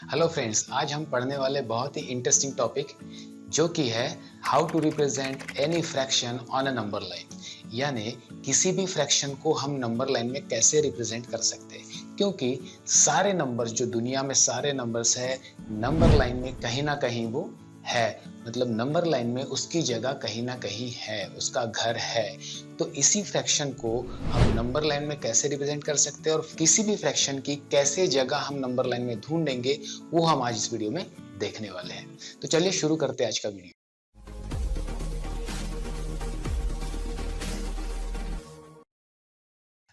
Hello friends, आज हम पढ़ने वाले बहुत ही इंटरेस्टिंग टॉपिक जो कि है how to represent any fraction on a number line. यानी किसी भी फ्रैक्शन को हम नंबर लाइन में कैसे रिप्रेजेंट कर सकते हैं, क्योंकि सारे नंबर्स जो दुनिया में सारे नंबर्स है नंबर लाइन में कहीं ना कहीं वो है। मतलब नंबर लाइन में उसकी जगह कहीं ना कहीं है, उसका घर है। तो इसी फ्रैक्शन को हम नंबर लाइन में कैसे रिप्रेजेंट कर सकते हैं और किसी भी फ्रैक्शन की कैसे जगह हम नंबर लाइन में ढूंढेंगे, वो हम आज इस वीडियो में देखने वाले हैं। तो चलिए शुरू करते हैं आज का वीडियो।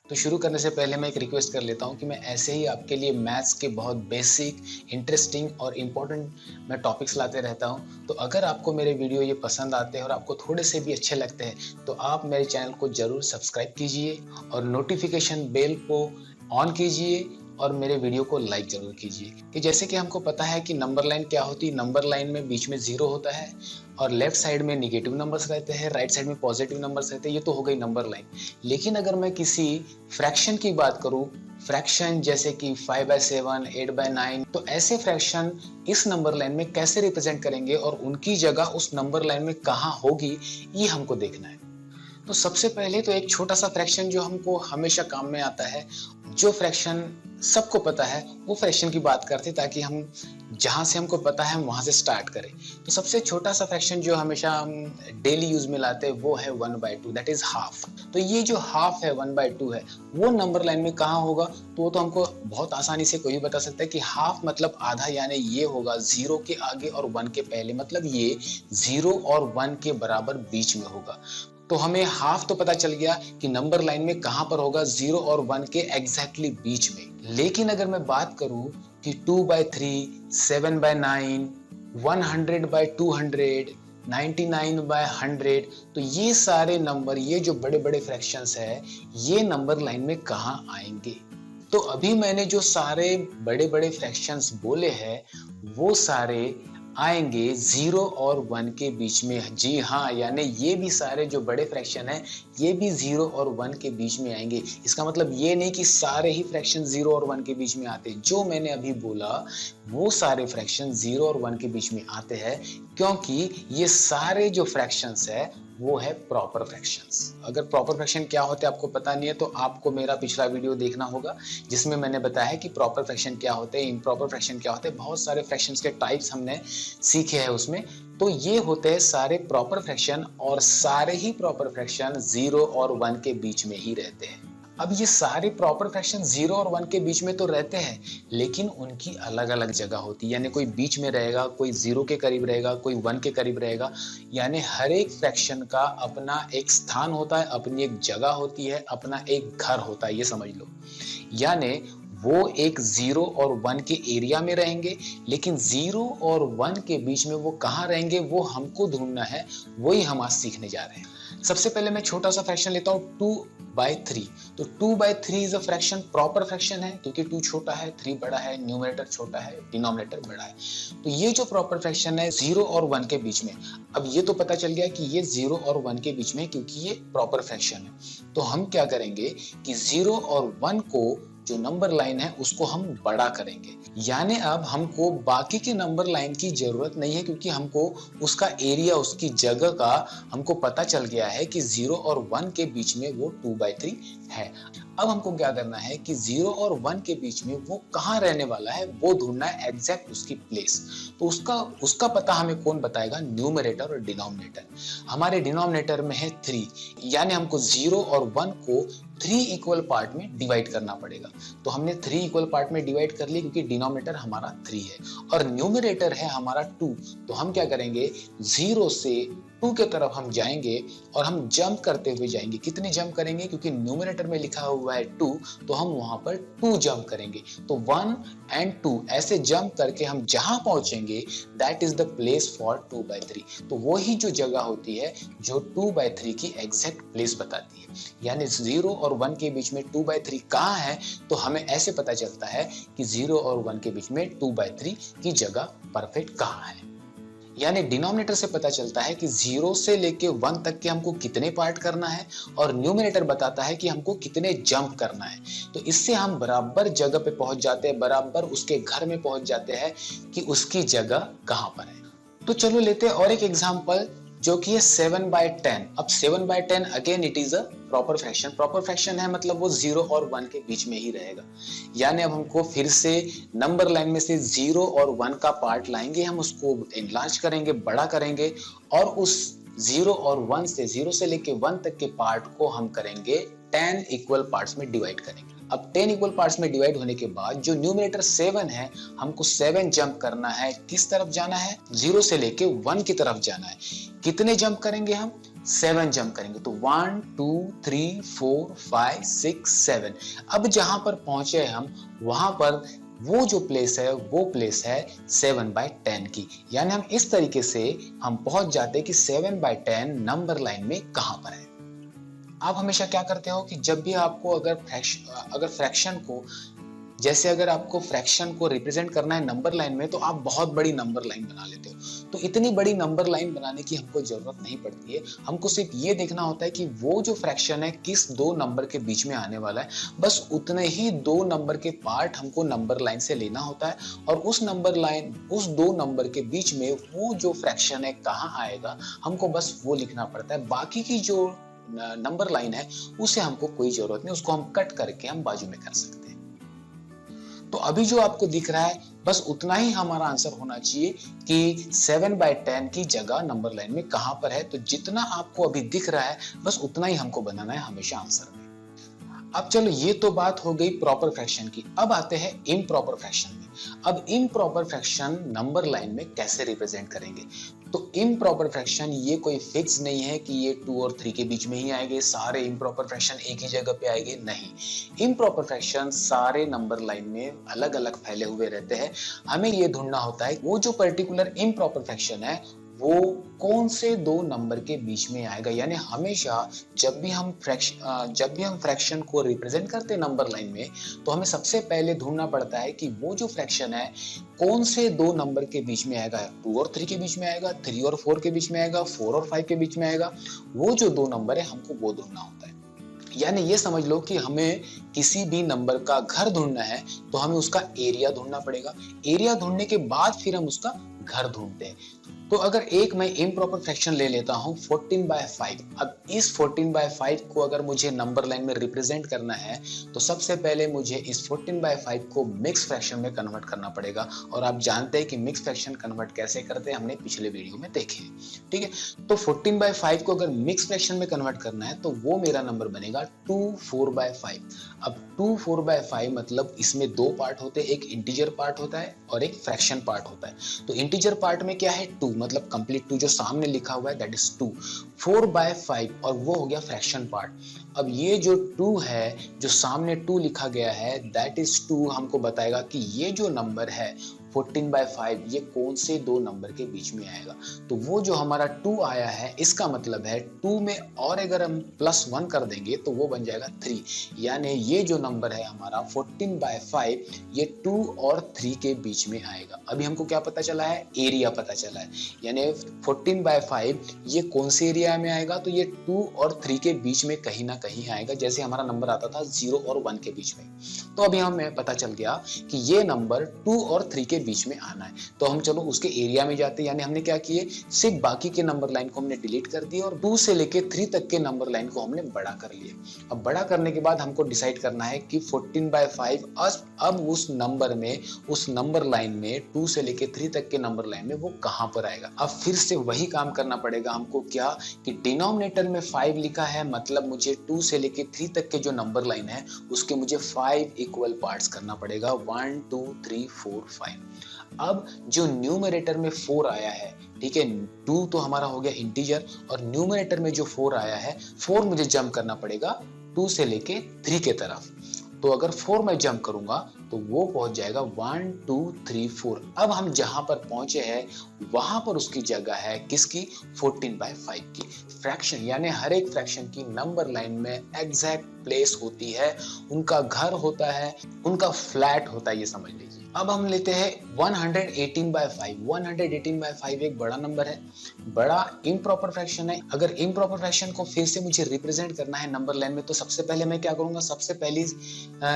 तो शुरू करने से पहले मैं एक रिक्वेस्ट कर लेता हूँ कि मैं ऐसे ही आपके लिए मैथ्स के बहुत बेसिक, इंटरेस्टिंग और इम्पोर्टेंट मैं टॉपिक्स लाते रहता हूँ। तो अगर आपको मेरे वीडियो ये पसंद आते हैं और आपको थोड़े से भी अच्छे लगते हैं तो आप मेरे चैनल को ज़रूर सब्सक्राइब कीजिए और नोटिफिकेशन बेल को ऑन कीजिए और मेरे वीडियो को लाइक जरूर कीजिए। कि जैसे कि हमको पता है कि नंबर लाइन क्या होती है, नंबर लाइन में बीच में जीरो होता है और लेफ्ट साइड में निगेटिव नंबर्स रहते हैं, राइट साइड में पॉजिटिव नंबर्स रहते हैं। ये तो हो गई नंबर लाइन। लेकिन अगर मैं किसी फ्रैक्शन की बात करूं, फ्रैक्शन जैसे कि 5/7, 8/9, तो ऐसे फ्रैक्शन इस नंबर लाइन में कैसे रिप्रेजेंट करेंगे और उनकी जगह उस नंबर लाइन में कहाँ होगी, ये हमको देखना है। तो सबसे पहले तो एक छोटा सा फ्रैक्शन जो हमको हमेशा काम में आता है, जो फ्रैक्शन सबको पता है, वो फ्रैक्शन की बात करते हैं ताकि हम जहां से हमको पता है हम वहां से स्टार्ट करें। तो सबसे छोटा सा फ्रैक्शन जो हमेशा हम डेली यूज में लाते हैं वो है 1/2, दैट इज हाफ। तो ये जो हाफ है 1/2 है, वो नंबर लाइन में कहाँ होगा, तो वो तो हमको बहुत आसानी से कोई भी बता सकता है कि हाफ मतलब आधा, यानी ये होगा 0 के आगे और 1 के पहले, मतलब ये 0 और 1 के बराबर बीच में होगा। तो हमें हाफ तो पता चल गया कि नंबर लाइन में कहां पर होगा, 0 और 1 के एग्जैक्टली बीच में। लेकिन अगर मैं बात करूं कि 2/3, 7/9, 100/200, 99/100, तो ये सारे नंबर, ये जो बड़े बड़े फ्रैक्शंस है, ये नंबर लाइन में कहां आएंगे। तो अभी मैंने जो सारे बड़े बड़े फ्रैक्शंस बोले हैं वो सारे आएंगे 0 और 1 के बीच में। जी हाँ, यानी ये भी सारे जो बड़े फ्रैक्शन हैं ये भी 0 और 1 के बीच में आएंगे। इसका मतलब ये नहीं कि सारे ही फ्रैक्शन 0 और 1 के बीच में आते हैं। जो मैंने अभी बोला वो सारे फ्रैक्शन 0 और 1 के बीच में आते हैं, क्योंकि ये सारे जो फ्रैक्शंस है वो है प्रॉपर फ्रैक्शंस। अगर प्रॉपर फ्रैक्शन क्या होते हैं आपको पता नहीं है तो आपको मेरा पिछला वीडियो देखना होगा जिसमें मैंने बताया है कि प्रॉपर फ्रैक्शन क्या होते हैं, इम्प्रॉपर फ्रैक्शन क्या होते हैं। बहुत सारे फ्रैक्शंस के टाइप्स हमने सीखे हैं उसमें। तो ये होते हैं सारे प्रॉपर फ्रैक्शन और सारे ही प्रॉपर फ्रैक्शन 0 और 1 के बीच में ही रहते हैं। अब ये सारे प्रॉपर फ्रैक्शन 0 और 1 के बीच में तो रहते हैं, लेकिन उनकी अलग अलग जगह होती है। यानी कोई बीच में रहेगा, कोई 0 के करीब रहेगा, कोई 1 के करीब रहेगा। यानी हर एक फ्रैक्शन का अपना एक स्थान होता है, अपनी एक जगह होती है, अपना एक घर होता है, ये समझ लो। यानी वो एक 0 और 1 के एरिया में रहेंगे, लेकिन 0 और 1 के बीच में वो कहाँ रहेंगे वो हमको ढूंढना है, वही हम आज सीखने जा रहे हैं। सबसे पहले मैं छोटा सा फ्रैक्शन लेता हूँ, 2/3। तो 2/3 is a fraction, proper fraction है क्योंकि 2 छोटा है, 3 बड़ा है, न्यूमरेटर छोटा है, डिनोमिनेटर बड़ा है। तो ये जो प्रॉपर फ्रैक्शन है 0 और 1 के बीच में। अब ये तो पता चल गया कि ये 0 और 1 के बीच में है क्योंकि ये प्रॉपर फ्रैक्शन है। तो हम क्या करेंगे कि 0 और 1 को जो नंबर लाइन है उसको हम बड़ा करेंगे। यानी अब हमको बाकी के नंबर लाइन की जरूरत नहीं है, क्योंकि हमको उसका एरिया, उसकी जगह का हमको पता चल गया है कि 0 और 1 के बीच में वो 2/3 है। अब हमको क्या करना है कि 0 और 1 के बीच में वो कहाँ रहने वाला है वो ढूंढना है, एग्जैक्ट उसकी प्लेस। तो उसका पता हमें कौन बताएगा, न्यूमरेटर और डिनोमिनेटर। हमारे डिनोमिनेटर में है 3, यानी हमको 0 और 1 को 3 इक्वल पार्ट में डिवाइड करना पड़ेगा। तो हमने 3 इक्वल पार्ट में डिवाइड कर लिया क्योंकि डिनोमिनेटर हमारा 3 है और न्यूमरेटर है हमारा 2। तो हम क्या करेंगे, 0 से 2 के तरफ हम जाएंगे और हम जंप करते हुए जाएंगे। कितने जंप करेंगे, क्योंकि न्यूमरेटर में लिखा हुआ है 2, तो हम वहां पर 2 जंप करेंगे। तो 1 एंड 2 ऐसे जंप करके हम जहां पहुंचेंगे that is the place for 2/3। तो वही जो जगह होती है जो 2/3 की एग्जैक्ट प्लेस बताती है। यानी 0 और 1 के बीच में 2/3 कहाँ है, तो हमें ऐसे पता चलता है कि 0 और 1 के बीच में 2/3 की जगह परफेक्ट कहाँ है। यानी डिनोमिनेटर से पता चलता है कि 0 से लेके 1 तक के हमको कितने पार्ट करना है और न्यूमरेटर बताता है कि हमको कितने जंप करना है। तो इससे हम बराबर जगह पे पहुंच जाते हैं, बराबर उसके घर में पहुंच जाते हैं कि उसकी जगह कहां पर है। तो चलो लेते हैं और एक एग्जांपल जो कि है 7/10। अब 7/10 again it is a proper fraction. Proper fraction है मतलब वो 0 और 1 के बीच में ही रहेगा। यानी अब हमको फिर से नंबर लाइन में से 0 और 1 का पार्ट लाएंगे, हम उसको एनलार्ज करेंगे, बड़ा करेंगे और उस 0 और 1 से 0 से लेके 1 तक के पार्ट को हम करेंगे 10 इक्वल पार्ट्स में डिवाइड करेंगे। अब 10 इक्वल पार्ट्स में डिवाइड होने के बाद जो न्यूमरेटर 7 है, हमको 7 जंप करना है। किस तरफ जाना है? 0 से लेके 1 की तरफ जाना है। कितने जंप करेंगे हम? 7 जंप करेंगे। तो 1 2 3 4 5 6 7। अब जहां पर पहुंचे हम वहां पर वो जो प्लेस है वो प्लेस है 7/10 की। यानी हम इस तरीके से हम पहुंच जाते हैं कि 7/10 नंबर लाइन में कहां पर है। आप हमेशा क्या करते हो कि जब भी आपको अगर फ्रैक्शन को, जैसे अगर आपको फ्रैक्शन को रिप्रेजेंट करना है नंबर लाइन में, तो आप बहुत बड़ी नंबर लाइन बना लेते हो। तो इतनी बड़ी नंबर लाइन बनाने की हमको जरूरत नहीं पड़ती है। हमको सिर्फ ये देखना होता है कि वो जो फ्रैक्शन है किस दो नंबर के बीच में आने वाला है। बस उतने ही दो नंबर के पार्ट हमको नंबर लाइन से लेना होता है और उस दो नंबर के बीच में वो जो फ्रैक्शन है कहाँ आएगा, हमको बस वो लिखना पड़ता है। बाकी की जो नंबर लाइन है उसे हमको कोई जरूरत नहीं, उसको हम कट करके हम बाजू में कर सकते हैं। तो अभी जो आपको दिख रहा है बस उतना ही हमारा आंसर होना चाहिए कि 7/10 की जगह नंबर लाइन में कहां पर है। तो जितना आपको अभी दिख रहा है बस उतना ही हमको बनाना है हमेशा आंसर में। अब चलो ये तो बात हो गई प्रॉपर फ्रैक्शन की। अब आते हैं इम्प्रॉपर फ्रैक्शन में। अब इम्प्रॉपर फ्रैक्शन नंबर लाइन में कैसे रिप्रेजेंट करेंगे? तो इम्प्रॉपर फ्रैक्शन ये कोई फिक्स नहीं है कि ये 2 और 3 के बीच में ही आएंगे, सारे इम्प्रॉपर फ्रैक्शन एक ही जगह पे आएंगे, नहीं। इम्प्रॉपर फ्रैक्शन सारे नंबर लाइन में अलग अलग फैले हुए रहते हैं। हमें ये ढूंढना होता है वो जो पर्टिकुलर इम्प्रॉपर फ्रैक्शन है वो कौन से दो नंबर के बीच में आएगा। यानी हमेशा जब भी हम फ्रैक्शन को रिप्रेजेंट करते हैं नंबर लाइन में, तो हमें सबसे पहले ढूंढना पड़ता है कि वो जो फ्रैक्शन है कौन से दो नंबर के बीच में आएगा। 2 और 3 के बीच में आएगा, 3 और 4 के बीच में आएगा, 4 और 5 के बीच में आएगा। वो जो दो नंबर है हमको वो ढूंढना होता है। यानी ये समझ लो कि हमें किसी भी नंबर का घर ढूंढना है तो हमें उसका एरिया ढूंढना पड़ेगा। एरिया ढूंढने के बाद फिर हम उसका घर ढूंढते हैं। तो अगर एक मैं इम्प्रॉपर फ्रैक्शन ले लेता हूं 14/5। अब इस 14/5 को अगर मुझे नंबर लाइन में रिप्रेजेंट करना है तो सबसे पहले मुझे इस 14/5 को मिक्स फ्रैक्शन में कन्वर्ट करना पड़ेगा। और आप जानते हैं कि मिक्स फ्रैक्शन कन्वर्ट कैसे करते हैं, हमने पिछले वीडियो में देखे, ठीक है। तो 14/5 को अगर मिक्स फ्रैक्शन में कन्वर्ट करना है तो वो मेरा नंबर बनेगा 24/5। अब 24/5 मतलब इसमें दो पार्ट होते हैं, एक इंटीजर पार्ट होता है और एक फ्रैक्शन पार्ट होता है। तो इंटीजर पार्ट में क्या है? 2, मतलब कंप्लीट 2 जो सामने लिखा हुआ है दैट इज 2। 4/5 और वो हो गया फ्रैक्शन पार्ट। अब ये जो 2 है, जो सामने 2 लिखा गया है दैट इज 2 हमको बताएगा कि ये जो नंबर है 14/5 ये कौन से दो नंबर के बीच में आएगा। तो वो जो हमारा 2 आया है इसका मतलब है 2 में और अगर हम +1 कर देंगे तो वो बन जाएगा 3। यानी ये जो नंबर है हमारा 14/5 ये 2 और 3 के बीच में आएगा। अभी हमको क्या पता चला है? एरिया पता चला है। यानी 14/5 ये कौन से एरिया में आएगा? तो ये 2 और 3 के बीच में कहीं ना कहीं आएगा, जैसे हमारा नंबर आता था 0 और 1 के बीच में। तो अभी हमें पता चल गया कि ये नंबर 2 और 3 के बीच में आना है। तो हम चलो उसके एरिया में जाते हैं। यानी हमने क्या किए, सिर्फ बाकी के नंबर लाइन को हमने डिलीट कर दिया और 2 से लेके 3 तक के नंबर लाइन को हमने बड़ा कर लिया। अब बड़ा करने के बाद हमको डिसाइड करना है कि 14/5 अब उस नंबर में, उस नंबर लाइन में 2 से लेके 3 तक के नंबर लाइन में वो कहां पर आएगा। अब फिर से वही काम करना पड़ेगा हमको, क्या कि डिनोमिनेटर में 5 लिखा है, मतलब मुझे 2 से लेके 3 तक के जो नंबर लाइन है उसके मुझे 5 इक्वल पार्ट्स करना पड़ेगा, 1 2 3 4 5। अब जो न्यूमरेटर में 4 आया है, ठीक है, 2 तो हमारा हो गया इंटीजर और न्यूमरेटर में जो 4 आया है 4 मुझे जंप करना पड़ेगा 2 से लेके 3 के तरफ। तो अगर 4 मैं जंप करूंगा तो वो पहुंच जाएगा 1 2 3 4। अब हम जहां पर पहुंचे हैं वहां पर उसकी जगह है किसकी? 14/5 की। फ्रैक्शन यानी हर एक फ्रैक्शन की नंबर लाइन में एग्जैक्ट प्लेस होती है, उनका घर होता है, उनका फ्लैट होता है, ये समझ लीजिए। अब हम लेते हैं 118/5। 118/5 एक बड़ा नंबर है, बड़ा इम्प्रॉपर फ्रैक्शन है। अगर इम्प्रॉपर फ्रैक्शन को फिर से मुझे रिप्रेजेंट करना है नंबर लाइन में, तो सबसे पहले मैं क्या करूंगा, सबसे पहली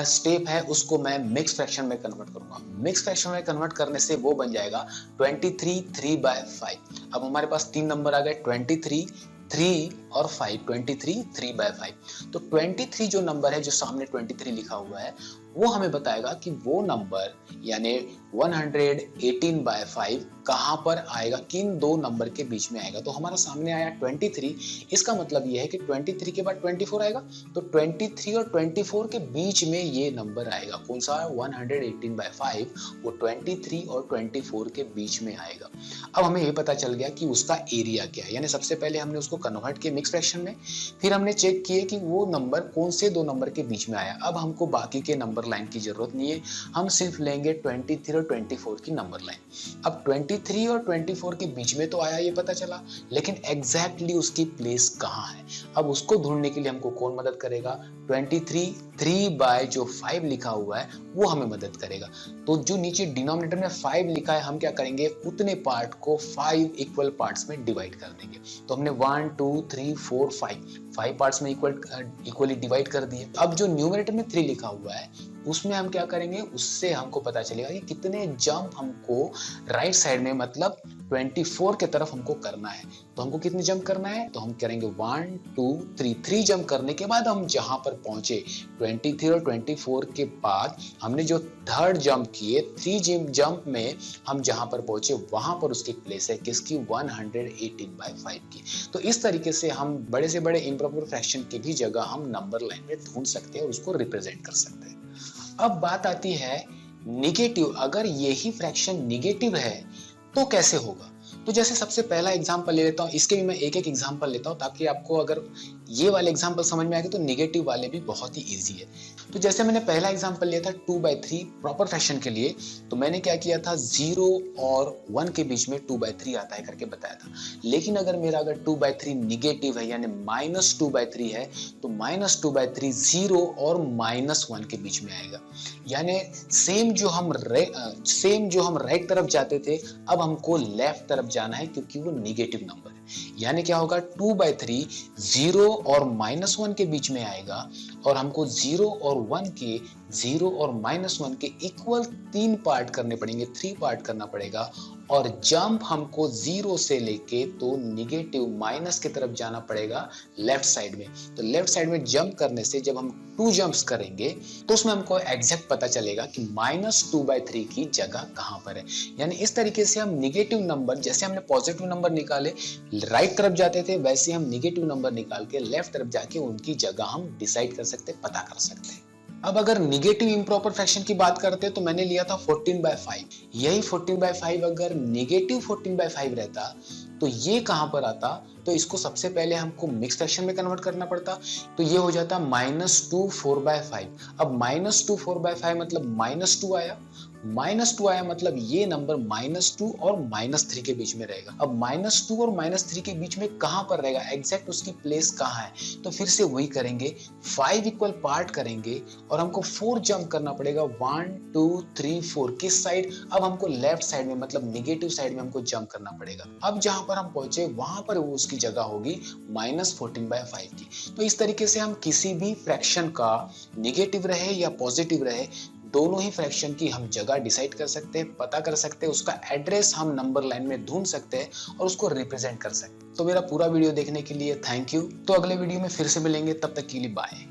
स्टेप है उसको मैं मिक्स फ्रैक्शन में कन्वर्ट करूंगा। मिक्स फ्रैक्शन में कन्वर्ट करने से वो बन जाएगा 23 3/5। अब हमारे पास तीन नंबर आ गए, 23 3 और 5, 23 3/5। तो 23 जो नंबर है, जो सामने 23 लिखा हुआ है, वो हमें बताएगा कि वो नंबर यानी 118/5 कहां पर आएगा, किन दो नंबर के बीच में आएगा। तो हमारा सामने आया 23, इसका मतलब ये है कि 23 के बाद 24 आएगा, तो 23 और 24 के बीच में ये नंबर आएगा। कौन सा? 118/5 वो 23 और 24 के बीच में आएगा। अब हमें ये पता चल गया कि उसका एरिया क्या है, यानी सबसे पहले हमने उसको कन्वर्ट किया मिक्स फ्रैक्शन में, फिर हमने चेक किए कि वो नंबर कौन से दो नंबर के बीच में आया। अब हमको बाकी के नंबर लाइन की जरूरत नहीं है, हम सिर्फ लेंगे 23 और 24 की नंबर लाइन। अब 23 और 24 के बीच में तो आया, ये पता चला, लेकिन एग्जैक्टली उसकी प्लेस कहाँ है, अब उसको ढूंढने के लिए हमको कौन मदद करेगा? 23 3/5 लिखा हुआ है वो हमें मदद करेगा। तो जो नीचे डिनोमिनेटर में 5 लिखा है, हम क्या करेंगे, उतने पार्ट को 5 इक्वल पार्ट्स में डिवाइड कर देंगे। तो हमने 1 2 3 4 5 पार्ट्स में इक्वली डिवाइड कर दिए। अब जो न्यूमरेटर में 3 लिखा हुआ है, उसमें हम क्या करेंगे, उससे हमको पता चलेगा कि कितने जंप हमको राइट साइड में मतलब 24 के तरफ हमको करना है। तो हमको कितने जंप करना है, तो हम करेंगे 1 2 3 जंप करने के बाद हम जहां पर पहुंचे 23 और 24 के बाद हमने जो थर्ड जंप किए, 3 जंप में हम जहां पर पहुंचे वहां पर उसकी प्लेस है किसकी? 118/5 की। तो इस तरीके से हम बड़े से बड़े इम्प्रॉपर फ्रैक्शन की भी जगह हम नंबर लाइन में ढूंढ सकते हैं और उसको रिप्रेजेंट कर सकते हैं। अब बात आती है निगेटिव। अगर यही फ्रैक्शन निगेटिव है तो कैसे होगा? तो जैसे सबसे पहला एग्जांपल ले लेता हूं, इसके भी मैं एक एक एग्जांपल लेता हूं ताकि आपको अगर ये वाले एग्जांपल समझ में आएगा तो निगेटिव वाले भी बहुत ही इजी है। तो जैसे मैंने पहला एग्जांपल लिया था 2/3 प्रॉपर फ्रैक्शन के लिए, तो मैंने क्या किया था, 0 और 1 के बीच में 2/3 आता है करके बताया था। लेकिन अगर 2/3 निगेटिव है यानी -2/3 है, तो -2/3 0 और -1 के बीच में आएगा। यानी सेम जो हम राइट तरफ जाते थे, अब हमको लेफ्ट तरफ जाना है क्योंकि वो निगेटिव नंबर है। यानी क्या होगा, 2/3 0 और -1 के बीच में आएगा और हमको 0 और 1 के इक्वल 3 पार्ट करने पड़ेंगे, 3 पार्ट करना पड़ेगा। और जंप हमको 0 से लेके तो निगेटिव माइनस की तरफ जाना पड़ेगा लेफ्ट साइड में। तो लेफ्ट साइड में जंप करने से जब हम 2 जंप्स करेंगे तो उसमें हमको एग्जैक्ट पता चलेगा कि -2/3 की जगह कहां पर है। यानी इस तरीके से हम निगेटिव नंबर, जैसे हमने पॉजिटिव नंबर निकाले राइट तरफ जाते थे, वैसे हम निगेटिव नंबर निकाल के लेफ्ट तरफ जाके उनकी जगह हम डिसाइड कर सकते, पता कर सकते। अब अगर निगेटिव इम्प्रॉपर फ्रैक्शन की बात करते तो मैंने लिया था 14/5। यही 14/5 अगर निगेटिव 14/5 रहता तो ये कहां पर आता, तो इसको सबसे पहले हमको मिक्स फ्रैक्शन में कन्वर्ट करना पड़ता। तो ये हो जाता -2 4/5। अब -2 4/5 मतलब -2 आया, -2 आया मतलब ये नंबर -2 और -3 के बीच में रहेगा। अब -2 और -3 के बीच में कहां पर रहेगा, एग्जैक्ट उसकी प्लेस कहां है? तो फिर से वही करेंगे, 5 इक्वल पार्ट करेंगे और हमको 4 जंप करना पड़ेगा, 1 2 3 4 किस साइड? अब हमको लेफ्ट साइड में मतलब निगेटिव साइड में हमको जंप करना पड़ेगा। अब जहां पर हम पहुंचे वहां पर वो उसकी जगह होगी -14/5 की। तो इस तरीके से हम किसी भी फ्रैक्शन का निगेटिव रहे या पॉजिटिव रहे, दोनों ही फ्रैक्शन की हम जगह डिसाइड कर सकते हैं, पता कर सकते हैं, उसका एड्रेस हम नंबर लाइन में ढूंढ सकते हैं और उसको रिप्रेजेंट कर सकते हैं। तो मेरा पूरा वीडियो देखने के लिए थैंक यू। तो अगले वीडियो में फिर से मिलेंगे, तब तक के लिए बाय।